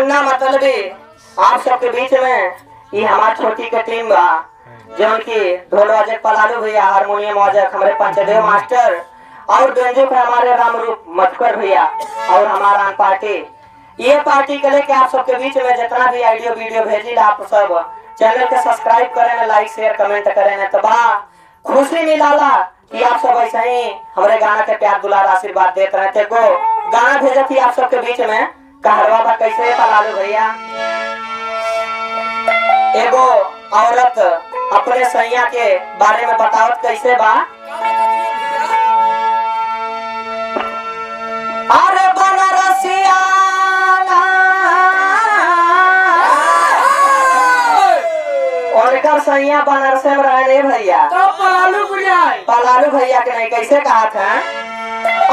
मुन्ना मतलबी आप सबके बीच में ये हमारी छोटी के टीम बा जो की ढोल वाजक पलालू भैया, हारमोनियम वाजक हमारे पंचदेव मास्टर और बेंजो पे हमारे रामरूप मधुकर भैया और हमारा पार्टी। ये पार्टी के लेके आप सबके बीच में जितना भी ऑडियो वीडियो भेजी आप सब चैनल के सब्सक्राइब करें, लाइक शेयर कमेंट करें तो बड़ा खुशी मिला कि आप सब ऐसे ही हमारे गाना के प्यार दुलार आशीर्वाद देते रहे। को गाना भेजा थी आप सबके बीच में कहरवा बा कैसे पलालू भैया। एगो औरत अपने सैया के बारे में बतावत कैसे बा। अरे बनारसिया और सैया बनारस में रहने भैया तो पलालू भैया के नहीं कैसे कहा था।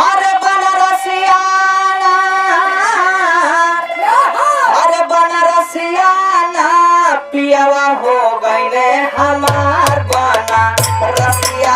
अरे बनारसिया पियावा हो गईले हमार बनारसिया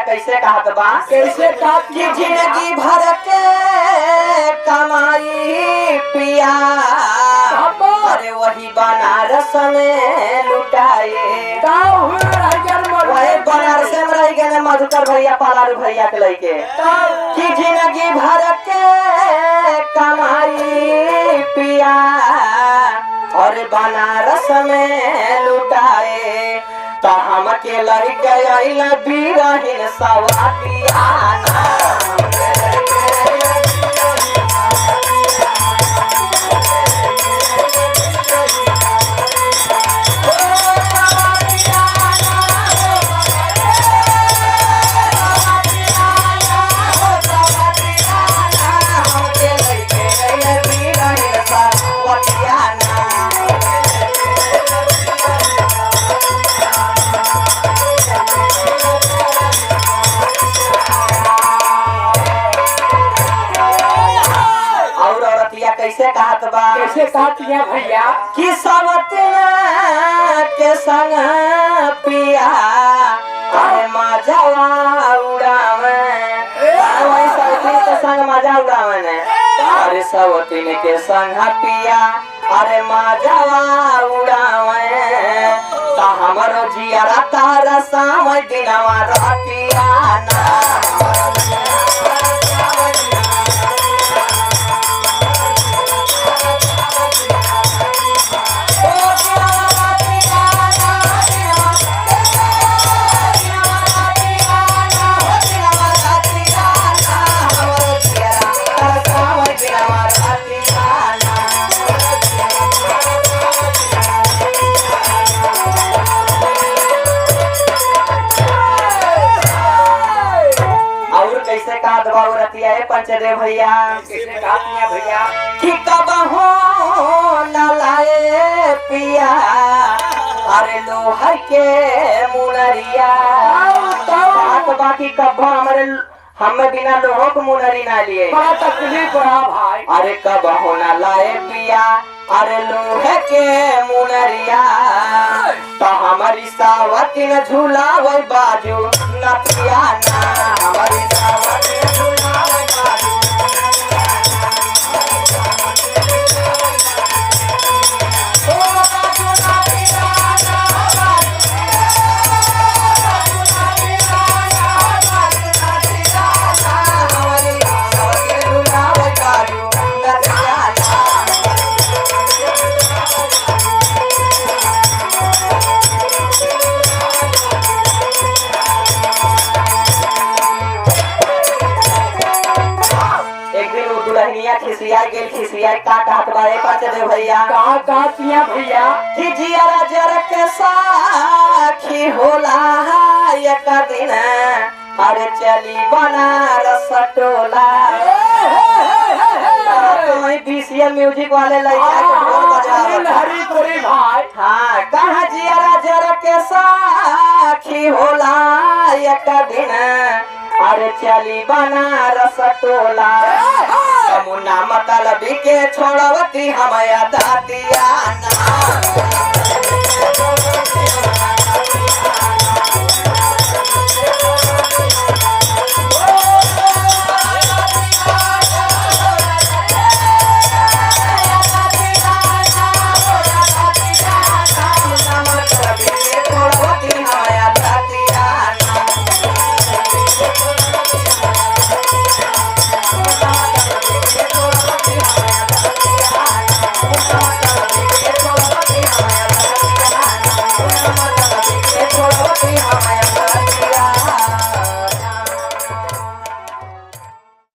कैसे कहा बा कैसे कहा कि जिंदगी भर के कमाई पिया अरे वही बनारस में लुटाए। वही बनारस में रह गए मधुकर भैया पलालू भैया के लेके कि जिंदगी भर के कमाई पिया और बनारस में लुटाए। तो हम के लड़के बीरहीन सवातियाना कैसे कहत बा कैसे कहतिया भैया कि सवतिया के संग पिया अरे मजावा उड़ावे। वही सवतिन के संग मजा उड़ावे ने अरे सवतिन के संग पिया अरे मजावा उड़ावे। तो हमारो जियारा तारा सामय दिनवा रतिया ना पंचदेव भैया कैसे कहतिया भैया कि कब हो न लाए पिया अरे लोहा के मुनरिया। बाकी कब हमारे हमें बिना लोहों को मुनरी ना लिए बड़ा तकलीफ रहा भाई। अरे कब हो न लाए पिया अरे लोहे के मुनरिया। तो हमारी सावती न झूला वही बाजू न पिया ना हमारी सावती न झूला वही बाजू। खिसियाई का कहत बारे पंचदेव भैया कहा कहतिया भैया कि जियारा जर के साखी होला एक दिन अरे चली बनारस टोला बीसीएल म्यूजिक वाले लड़का के ढोल बजावत हरिपुरी भाई हाँ कहा जिया जर के साखी होला एक दिन अरे चली बनारस टोला मुन्ना मतलबी के छोड़वती हम दातिया ना